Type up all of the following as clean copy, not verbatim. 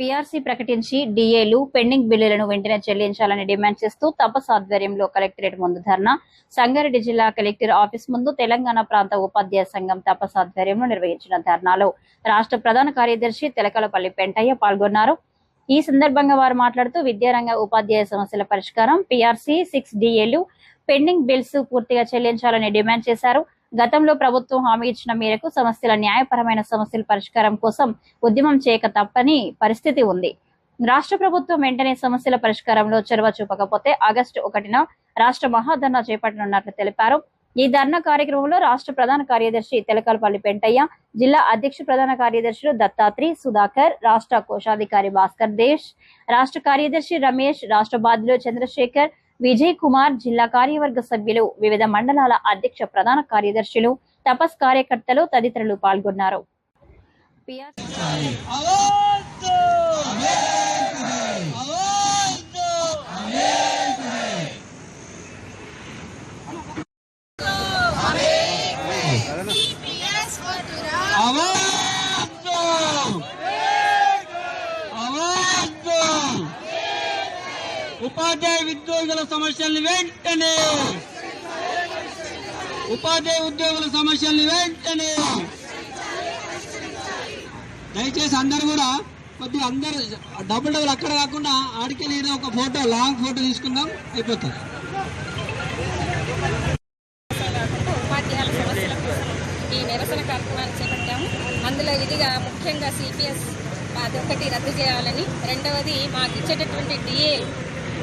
PRC ప్రకటించి డీఏలు pending బిల్లులను వెంటనే చెల్లించాలని డిమాండ్ చేస్తూ తపస్ ఆధ్వర్యంలో కలెక్టరేట్ ముందు ధర్నా, సంగారెడ్డి జిల్లా కలెక్టర్ ఆఫీస్ ముందు తెలంగాణ ప్రాంత ఉపాధ్యాయ సంఘం తపస్ ఆధ్వర్యంలో నిర్వహించిన ధర్నాలో రాష్ట్ర ప్రధాన కార్యదర్శి తెలకలపల్లి పెంటయ్య పాల్గొన్నారు. ఈ సందర్భంగా వారు మాట్లాడుతూ విద్యారంగ ఉపాధ్యాయ సమస్యల పరిష్కారం, పీఆర్సీ 6 డీఏలు పెండింగ్ బిల్స్ పూర్తిగా చెల్లించాలని డిమాండ్ చేశారు. గతంలో ప్రభుత్వం హామీ ఇచ్చిన మేరకు సమస్యల న్యాయపరమైన సమస్యల పరిష్కారం కోసం ఉద్యమం చేయక తప్పని పరిస్థితి ఉంది. రాష్ట్ర ప్రభుత్వం వెంటనే సమస్యల పరిష్కారంలో చొరవ చూపకపోతే ఆగస్టు 1న రాష్ట్ర మహాధర్నా చేపట్టనున్నట్లు తెలిపారు. ఈ ధర్నా కార్యక్రమంలో రాష్ట్ర ప్రధాన కార్యదర్శి తెలకలపల్లి పెంటయ్య, జిల్లా అధ్యక్ష ప్రధాన కార్యదర్శులు దత్తాత్రి, సుధాకర్, రాష్ట్ర కోశాధికారి భాస్కర్ దేశ్, రాష్ట్ర కార్యదర్శి రమేష్, రాష్ట్ర బాధ్యులు చంద్రశేఖర్, విజయ్ కుమార్, జిల్లా కార్యవర్గ సభ్యులు, వివిధ మండలాల అధ్యక్ష ప్రధాన కార్యదర్శులు, తపస్ కార్యకర్తలు తదితరులు పాల్గొన్నారు. ఉపాధ్యాయ ఉద్యోగుల సమస్యల్ని వెంటనే దయచేసి అందరు కూడా కొద్దిగా అందరు డబుల్ అక్కడ కాకుండా ఆడికి నేను ఒక ఫోటో లాంగ్ ఫోటో తీసుకుందాం, అయిపోతుంది. ఉపాధ్యాయుల సమస్యల కోసం ఈ నిరసన కార్యక్రమాన్ని చేపట్టాము. అందులో ఇదిగా ముఖ్యంగా సిపిఎస్ అదొకటి రద్దు చేయాలని, రెండవది మాకు ఇచ్చేటటువంటి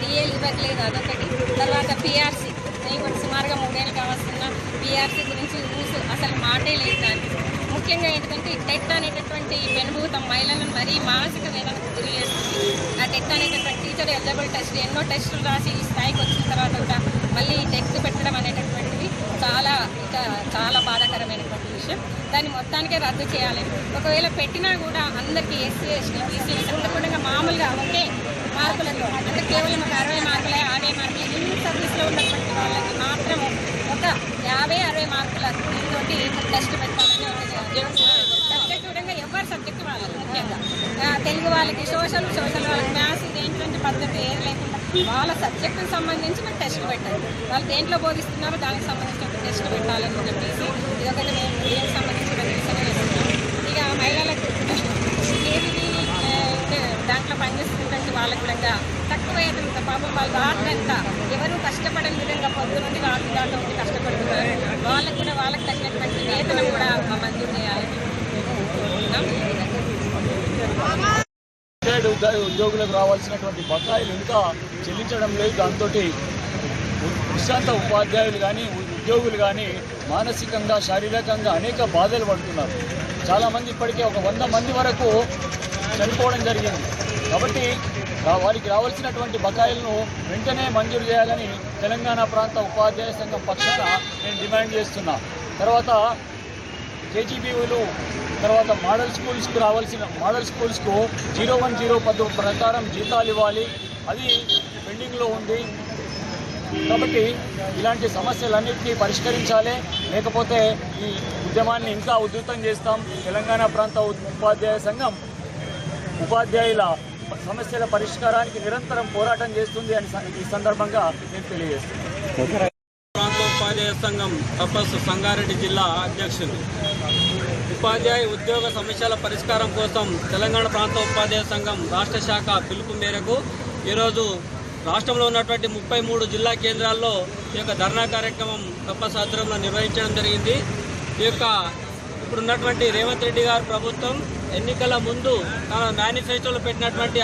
డిఏలు ఇవ్వట్లేదు, అదొకటి. తర్వాత పీఆర్సీ ఇప్పుడు సుమారుగా 3 ఏళ్ళు కావాల్సిన పీఆర్సీ గురించి అసలు మాటే లేదు. దానికి ముఖ్యంగా ఏంటంటే ఈ టెట్ అనేటటువంటి పెనుభూతం మహిళలను మరీ మానసిక వేదనకు గురి చేస్తుంది. ఆ టెట్ అనేటటువంటి టీచర్ ఎలిజిబుల్ టెస్ట్ ఎన్నో టెస్టులు రాసి ఈ స్థాయికి వచ్చిన తర్వాత కూడా మళ్ళీ టెట్ పెట్టడం అనేటటువంటిది చాలా బాధాకరమైనటువంటి విషయం. దాన్ని మొత్తానికే రద్దు చేయాలి. ఒకవేళ పెట్టినా కూడా అందరికీ ఎస్సీ ఎస్టీ బీసీ ఉండకుండా మామూలుగా ఒకే మార్కులతో, అంటే కేవలం ఒక 60 మార్కులే 50 మార్కులు ఇన్ని సర్వీస్లో ఉన్నటువంటి వాళ్ళకి మాత్రం ఒక 50-60 మార్కుల తోటి టెస్ట్ పెట్టాలని సబ్జెక్ట్ విధంగా ఎవరి సబ్జెక్టు వాళ్ళకి, ముఖ్యంగా తెలుగు వాళ్ళకి సోషల్ వాళ్ళకి మ్యాథ్స్ ఏంటంటే పద్ధతి ఏం లేకుండా వాళ్ళ సబ్జెక్టుకు సంబంధించి మేము టెస్ట్ పెట్టాలి. వాళ్ళు దేంట్లో బోధిస్తున్నారో దానికి సంబంధించిన టెస్ట్ పెట్టాలని చెప్పేసి ఇదొకటి మేము దీనికి సంబంధించిన నిరసన చేస్తున్నాం. ఇక మహిళలకు దాంట్లో పనిచేస్తున్నటువంటి వాళ్ళకి కూడా తక్కువ వేతనంతో పాపం వాళ్ళు రాత్రంతా ఎవరు కష్టపడని విధంగా పొద్దు నుండి దాంట్లో ఉండి కష్టపడుతున్నారు. వాళ్ళకు కూడా వాళ్ళకి తగినటువంటి వేతనం కూడా మంజూరు చేయాలని ఉద్యోగులకు రావాల్సినటువంటి బకాయిలు ఇంకా చెల్లించడం లేదు. దాంతో విశ్రాంత ఉపాధ్యాయులు కానీ ఉద్యోగులు కానీ మానసికంగా శారీరకంగా అనేక బాధలు పడుతున్నారు. చాలామంది ఇప్పటికే ఒక 100 మంది వరకు చనిపోవడం జరిగింది. కాబట్టి వారికి రావాల్సినటువంటి బకాయిలను వెంటనే మంజూరు చేయాలని తెలంగాణ ప్రాంత ఉపాధ్యాయ సంఘం పక్షాన నేను డిమాండ్ చేస్తున్నా. తర్వాత కేజీబీలు, తర్వాత మోడల్ స్కూల్స్కు 01-0 పద్ధతి ప్రకారం జీతాలు ఇవ్వాలి, అది పెండింగ్లో ఉంది. కాబట్టి ఇలాంటి సమస్యలన్నింటినీ పరిష్కరించాలి, లేకపోతే ఈ ఉద్యమాన్ని ఇంకా ఉధృతం చేస్తాం. తెలంగాణ ప్రాంత ఉపాధ్యాయ సంఘం ఉపాధ్యాయుల సమస్యల పరిష్కారానికి నిరంతరం పోరాటం చేస్తుంది అని ఈ సందర్భంగా నేను తెలియజేస్తున్నాను. ప్రాంత ఉపాధ్యాయ సంఘం తపస్సు సంగారెడ్డి జిల్లా అధ్యక్షులు. ఉపాధ్యాయ ఉద్యోగ సమస్యల పరిష్కారం కోసం తెలంగాణ ప్రాంత ఉపాధ్యాయ సంఘం రాష్ట్ర శాఖ పిలుపు మేరకు ఈరోజు రాష్ట్రంలో ఉన్నటువంటి 33 జిల్లా కేంద్రాల్లో ఈ యొక్క ధర్నా కార్యక్రమం తపస్సు ఆధ్వర్యంలో నిర్వహించడం జరిగింది. ఈ యొక్క ఇప్పుడున్నటువంటి రేవంత్ రెడ్డి గారి ప్రభుత్వం ఎన్నికల ముందు తన మేనిఫెస్టోలో పెట్టినటువంటి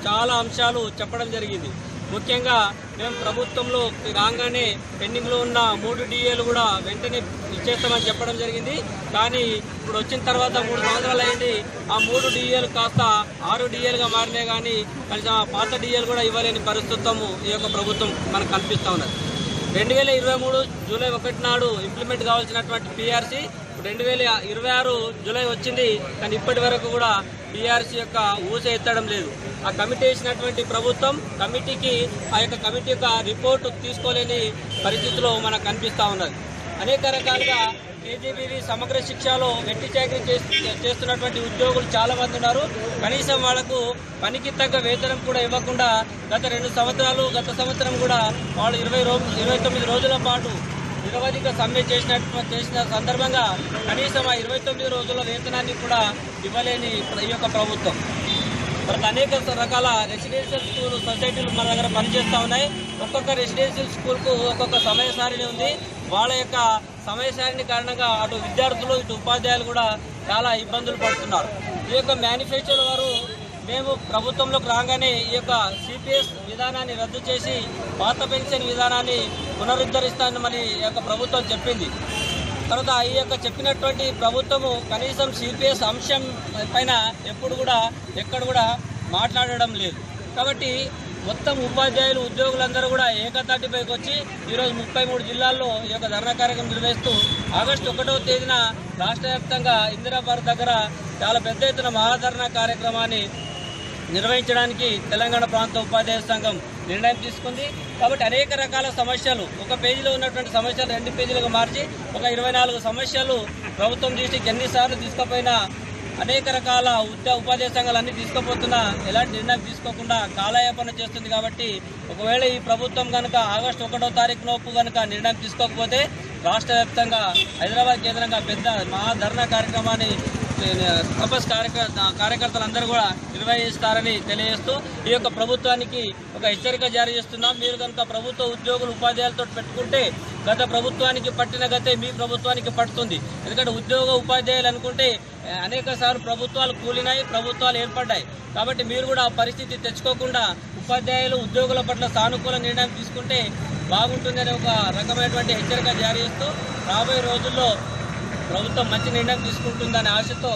చాలా అంశాలు చెప్పడం జరిగింది. ముఖ్యంగా మేము ప్రభుత్వంలో రాగానే పెండింగ్లో ఉన్న 3 డిఏలు కూడా వెంటనే ఇచ్చేస్తామని చెప్పడం జరిగింది. కానీ ఇప్పుడు వచ్చిన తర్వాత 3 సంవత్సరాలు అయింది. ఆ 3 డిఏలు కాస్త 6 డిఏలుగా మారినాయి. కానీ కనీసం ఆ పాత డిఏలు కూడా ఇవ్వలేని పరిస్థితులు ఈ యొక్క ప్రభుత్వం మనకు కనిపిస్తూ ఉన్నది. 2023 జూలై 1 నాడు ఇంప్లిమెంట్ కావాల్సినటువంటి పీఆర్సీ 2026 జూలై వచ్చింది. కానీ ఇప్పటి వరకు కూడా పీఆర్సీ యొక్క ఊస ఎత్తడం లేదు. ఆ కమిటీ వేసినటువంటి ప్రభుత్వం ఆ యొక్క కమిటీ యొక్క రిపోర్టు తీసుకోలేని పరిస్థితిలో మనకు కనిపిస్తూ ఉన్నది. అనేక రకాలుగా కేజీబీవీ సమగ్ర శిక్షలో వెట్టి చాకరీ చేస్తున్నటువంటి ఉద్యోగులు చాలా మంది ఉన్నారు. కనీసం వాళ్లకు పనికి తగ్గ వేతనం కూడా ఇవ్వకుండా గత 2 సంవత్సరాలు, గత సంవత్సరం కూడా వాళ్ళు 29 రోజుల పాటు నిరవధిక సమ్మె చేసిన సందర్భంగా కనీసం ఆ 29 రోజుల వేతనాన్ని కూడా ఇవ్వలేని ఈ యొక్క ప్రభుత్వం. మనకు అనేక రకాల రెసిడెన్షియల్ స్కూల్ సొసైటీలు మన దగ్గర పనిచేస్తూ ఉన్నాయి. ఒక్కొక్క రెసిడెన్షియల్ స్కూల్కు ఒక్కొక్క సమయ సారిణి ఉంది. వాళ్ళ యొక్క సమయ సారిణి కారణంగా అటు విద్యార్థులు ఇటు ఉపాధ్యాయులు కూడా చాలా ఇబ్బందులు పడుతున్నారు. ఈ యొక్క మేనిఫెస్టోల వారు మేము ప్రభుత్వంలోకి రాగానే ఈ యొక్క సిపిఎస్ విధానాన్ని రద్దు చేసి పాత పెన్షన్ విధానాన్ని పునరుద్ధరిస్తానని మరి ఈ యొక్క ప్రభుత్వం చెప్పింది. తర్వాత ఈ యొక్క చెప్పినటువంటి ప్రభుత్వము కనీసం సిపిఎస్ అంశం పైన ఎక్కడ కూడా మాట్లాడడం లేదు. కాబట్టి మొత్తం ఉపాధ్యాయులు ఉద్యోగులందరూ కూడా ఏకతాటిపైకి వచ్చి ఈరోజు 33 జిల్లాల్లో ఈ యొక్క ధర్నా కార్యక్రమం నిర్వహిస్తూ ఆగస్టు 1వ తేదీన రాష్ట్ర వ్యాప్తంగా ఇందిరాపార్క్ దగ్గర చాలా పెద్ద ఎత్తున మహాధర్నా కార్యక్రమాన్ని నిర్వహించడానికి తెలంగాణ ప్రాంత ఉపాధ్యాయ సంఘం నిర్ణయం తీసుకుంది. కాబట్టి అనేక రకాల సమస్యలు, ఒక పేజీలో ఉన్నటువంటి సమస్యలు 2 పేజీలుగా మార్చి ఒక 24 సమస్యలు ప్రభుత్వం దృష్టికి ఎన్నిసార్లు తీసుకుపోయినా అనేక రకాల ఉపాధ్యాయ సంఘాలు అన్ని తీసుకుపోతున్నా ఎలాంటి నిర్ణయం తీసుకోకుండా కాలయాపన చేస్తుంది. కాబట్టి ఒకవేళ ఈ ప్రభుత్వం కనుక ఆగస్టు 1వ తారీఖు లోపు కనుక నిర్ణయం తీసుకోకపోతే రాష్ట్ర వ్యాప్తంగా హైదరాబాద్ కేంద్రంగా పెద్ద మహాధర్నా కార్యక్రమాన్ని తపస్ కార్యకర్తలందరూ కూడా నిర్వహిస్తారని తెలియజేస్తూ ఈ యొక్క ప్రభుత్వానికి ఒక హెచ్చరిక జారీ చేస్తున్నాం. మీరు కనుక ప్రభుత్వ ఉద్యోగులు ఉపాధ్యాయులతో పెట్టుకుంటే గత ప్రభుత్వానికి పట్టిన గతే మీ ప్రభుత్వానికి పడుతుంది. ఎందుకంటే ఉపాధ్యాయులు అనుకుంటే అనేక సార్లు ప్రభుత్వాలు కూలినాయి, ప్రభుత్వాలు ఏర్పడ్డాయి. కాబట్టి మీరు కూడా ఆ పరిస్థితి తెచ్చుకోకుండా ఉపాధ్యాయులు ఉద్యోగుల పట్ల సానుకూల నిర్ణయం తీసుకుంటే బాగుంటుందనే ఒక రకమైనటువంటి హెచ్చరిక జారీ చేస్తూ రాబోయే రోజుల్లో ప్రభుత్వం మంచి నిర్ణయం తీసుకుంటుందనే ఆశతో